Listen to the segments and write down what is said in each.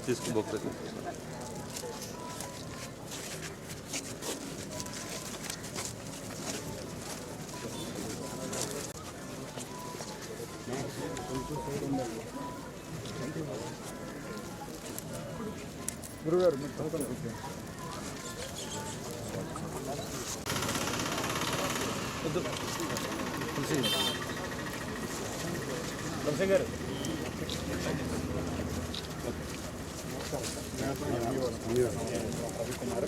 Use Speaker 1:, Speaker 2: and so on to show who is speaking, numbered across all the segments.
Speaker 1: తీసుకోబోతుంది.
Speaker 2: గురుగారు మీరు చదువుతాను తులసి గారు రవికుమార్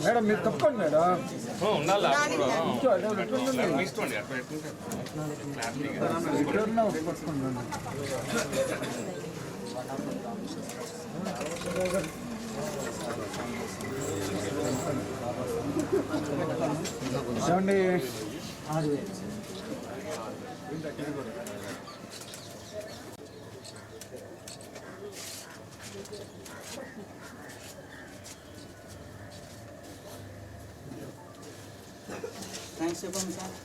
Speaker 2: మేడం మీరు తప్పండి మేడం ఏమండి
Speaker 3: థ్యాంక్స్ చెప్పండి సార్.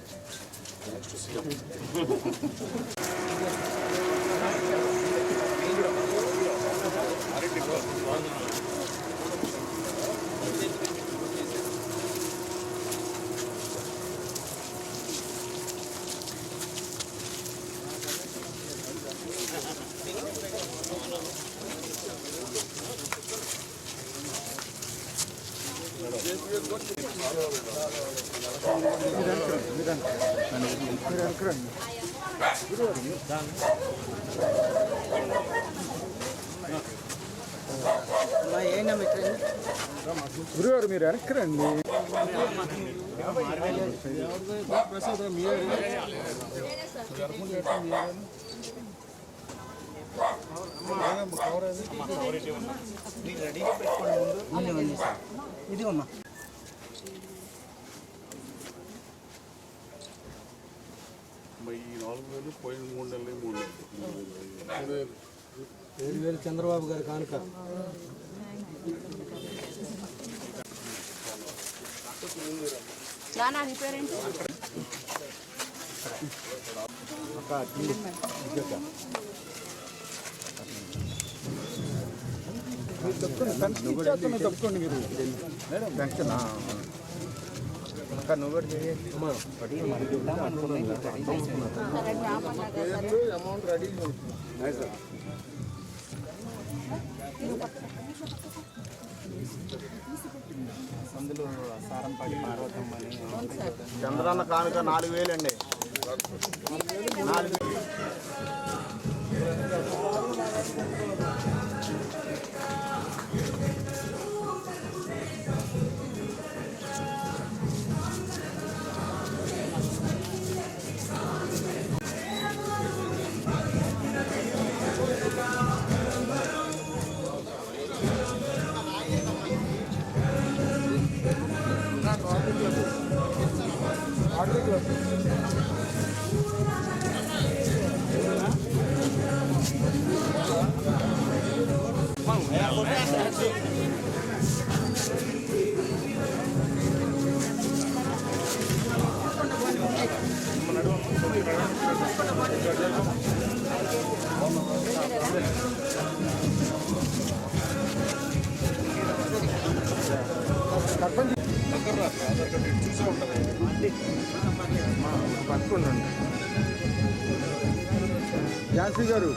Speaker 3: గురుగారు మీరు వెనక్కి రండి. ప్రసాద్ ఇది ఉన్నా
Speaker 4: ఈ 4,000 పోయిన 3 నెలలు
Speaker 2: 7,000 చంద్రబాబు గారి కానుక. తప్పుకోండి మీరు పెన్షన్ నువ్వు అమౌంట్ రెడీ
Speaker 3: అందులో సారంపాటి పార్వతమ్మ అని
Speaker 2: చంద్రన్న కానుక 4,000 అండి. 4,000 సర్పంచ్
Speaker 4: ఆధార్ కార్డు ఇటు చూసే ఉంటుంది.
Speaker 3: పట్టుకోండి ఝాన్సీ గారు.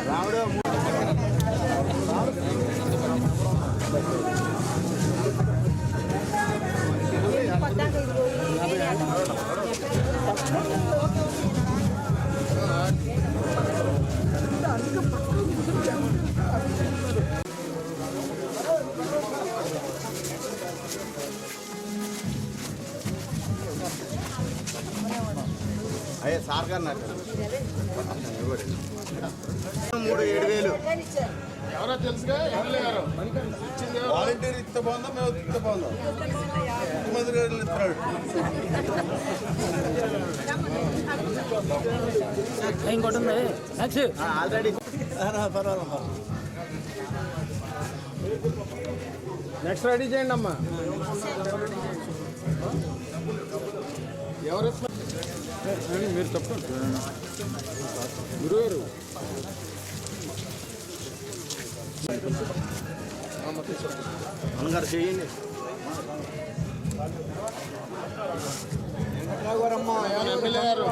Speaker 2: రాముడు అయ్యే సార్ గారు నాకు 3,7,000
Speaker 4: ఎవరో తెలుసుగా ఎమ్మెల్యే గారు వాలంటీర్ ఇస్తే బాగుందా మేము ఇస్తే బాగుందా ముఖ్యమంత్రి గారు ఇస్తున్నాడు.
Speaker 3: ఇంకోటి ఉంది
Speaker 2: ఆల్రెడీ
Speaker 3: నెక్స్ట్ రెడీ చేయండి అమ్మా. ఎవరు మీరు చెప్పండి గురుగారు.
Speaker 2: అన్నగారు చేయండి.
Speaker 4: ఎమ్మెల్యే గారు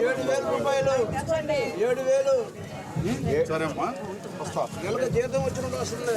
Speaker 2: 7,000 రూపాయలు 7,000
Speaker 4: సరే అమ్మా వస్తా.
Speaker 2: నెలకు జీతం వచ్చినట్టు వస్తుంది.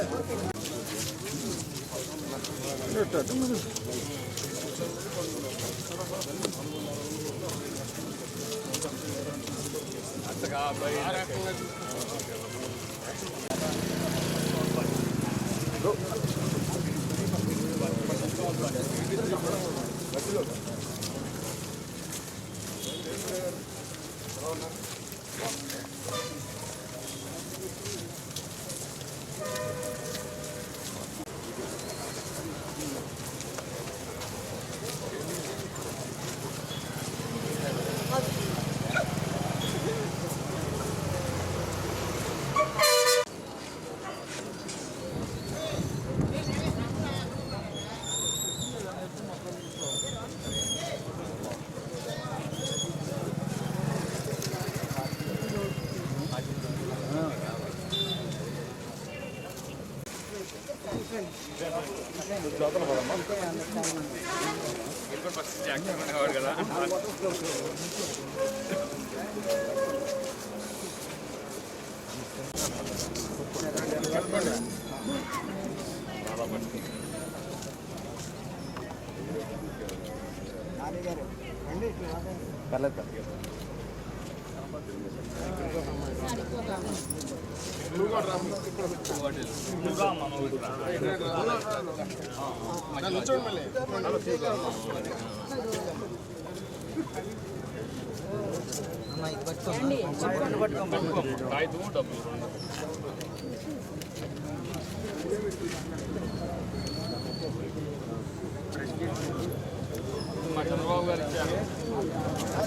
Speaker 1: మా చంద్రబాబు గారు ఇచ్చారు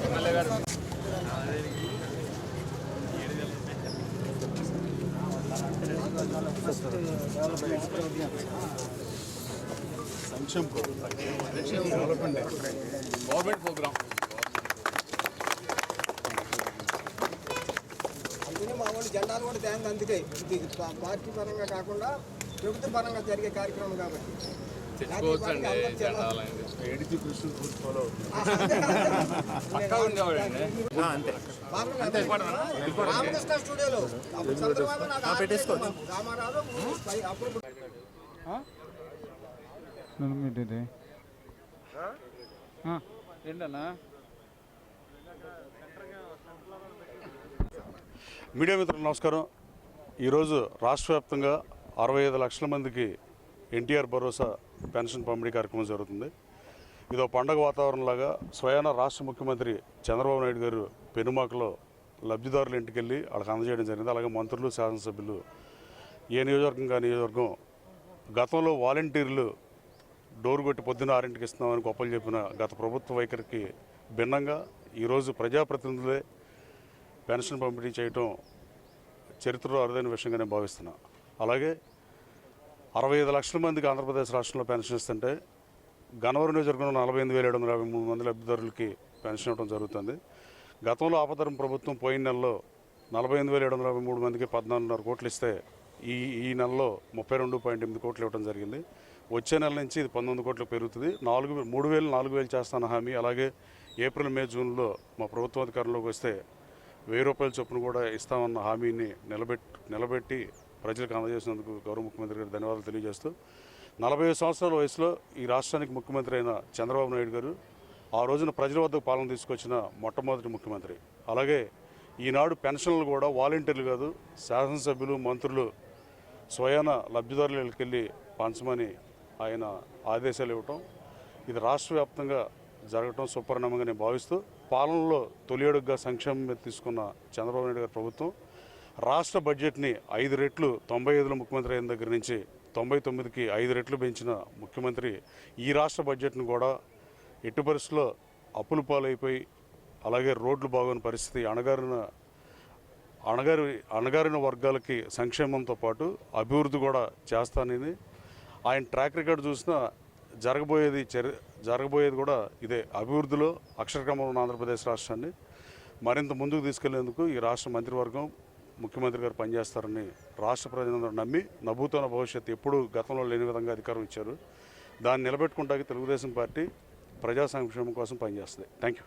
Speaker 1: ఎమ్మెల్యే గారు.
Speaker 4: సంక్షేమ డెవలప్మెంట్
Speaker 1: గవర్నమెంట్ ప్రోగ్రామ్
Speaker 5: మా వాళ్ళు జెండాలు కూడా తేంది. అందుకే ఇది పార్టీ పరంగా కాకుండా ప్రభుత్వ పరంగా జరిగే కార్యక్రమం కాబట్టి
Speaker 1: తెచ్చుకోవచ్చండి.
Speaker 4: ఏడీజీ కృష్ణ ఫాలో
Speaker 1: పక్కా ఉండేవాడండి.
Speaker 5: రామకృష్ణ స్టూడియోలో అప్పుడు చంద్రబాబు నాకు రామారావు అప్పుడు
Speaker 3: ఏంటన్నా
Speaker 4: మీడియా మిత్రులు నమస్కారం. ఈరోజు రాష్ట్ర వ్యాప్తంగా 65 లక్షల మందికి ఎన్టీఆర్ భరోసా పెన్షన్ పంపిణీ కార్యక్రమం జరుగుతుంది. ఇదో పండగ వాతావరణంలాగా స్వయాన రాష్ట్ర ముఖ్యమంత్రి చంద్రబాబు నాయుడు గారు పెనుమాకలో లబ్ధిదారుల ఇంటికి వెళ్ళి వాళ్ళకి అందజేయడం జరిగింది. అలాగే మంత్రులు, శాసనసభ్యులు ఏ నియోజకవర్గం గతంలో వాలంటీర్లు డోర్ కొట్టి పొద్దున్న 6ంటికి ఇస్తున్నామని గొప్పలు చెప్పిన గత ప్రభుత్వ వైఖరికి భిన్నంగా ఈరోజు ప్రజాప్రతినిధులే పెన్షన్ పంపిణీ చేయటం చరిత్రలో అరుదైన విషయంగా నేను భావిస్తున్నా. అలాగే 65 లక్షల మందికి ఆంధ్రప్రదేశ్ రాష్ట్రంలో పెన్షన్ ఇస్తుంటే గన్నవరం నియోజకవర్గంలో 48,753 మంది లబ్ధిదారులకి పెన్షన్ ఇవ్వడం జరుగుతుంది. గతంలో ఆపద్ధర్మ ప్రభుత్వం పోయిన నెలలో 48,723 మందికి 14.5 కోట్లు ఇస్తే ఈ నెలలో 32.8 కోట్లు ఇవ్వడం జరిగింది. వచ్చే నెల నుంచి ఇది 19 కోట్లు పెరుగుతుంది. 3,000 4,000 చేస్తాన హామీ. అలాగే ఏప్రిల్ మే జూన్లో మా ప్రభుత్వ అధికారంలోకి వస్తే 1,000 రూపాయల చొప్పున కూడా ఇస్తామన్న హామీని నిలబెట్టి ప్రజలకు అందజేసినందుకు గౌరవ ముఖ్యమంత్రి గారు ధన్యవాదాలు తెలియజేస్తూ 45 సంవత్సరాల వయసులో ఈ రాష్ట్రానికి ముఖ్యమంత్రి అయిన చంద్రబాబు నాయుడు గారు ఆ రోజున ప్రజల వద్దకు పాలన తీసుకొచ్చిన మొట్టమొదటి ముఖ్యమంత్రి. అలాగే ఈనాడు పెన్షన్లు కూడా వాలంటీర్లు కాదు, శాసనసభ్యులు మంత్రులు స్వయాన లబ్ధిదారులకు వెళ్ళి పంచమని ఆయన ఆదేశాలు ఇవ్వటం, ఇది రాష్ట్ర వ్యాప్తంగా జరగటం సుపరిణామంగా నేను భావిస్తూ పాలనలో తొలి అడుగుగా సంక్షేమం మీద తీసుకున్న చంద్రబాబు నాయుడు గారి ప్రభుత్వం రాష్ట్ర బడ్జెట్ని 5 రెట్లు 95లో ముఖ్యమంత్రి అయిన దగ్గర నుంచి 99కి 5 రెట్లు పెంచిన ముఖ్యమంత్రి ఈ రాష్ట్ర బడ్జెట్ను కూడా ఎట్టి పరిస్థితుల్లో అప్పుల పాలైపోయి అలాగే రోడ్లు బాగోని పరిస్థితి అణగారిన వర్గాలకి సంక్షేమంతో పాటు అభివృద్ధి కూడా చేస్తానని ఆయన ట్రాక్ రికార్డు చూసినా జరగబోయేది కూడా ఇదే. అభివృద్ధిలో అక్షరక్రమంలో ఉన్న ఆంధ్రప్రదేశ్ రాష్ట్రాన్ని మరింత ముందుకు తీసుకెళ్లేందుకు ఈ రాష్ట్ర మంత్రివర్గం ముఖ్యమంత్రి గారు పనిచేస్తారని రాష్ట్ర ప్రజలందరూ నమ్మి నభూతోన భవిష్యత్తు ఎప్పుడూ గతంలో లేని విధంగా అధికారం ఇచ్చారు. దాన్ని నిలబెట్టుకుంటానికి తెలుగుదేశం పార్టీ ప్రజా సంక్షేమం కోసం పనిచేస్తుంది. Thank you.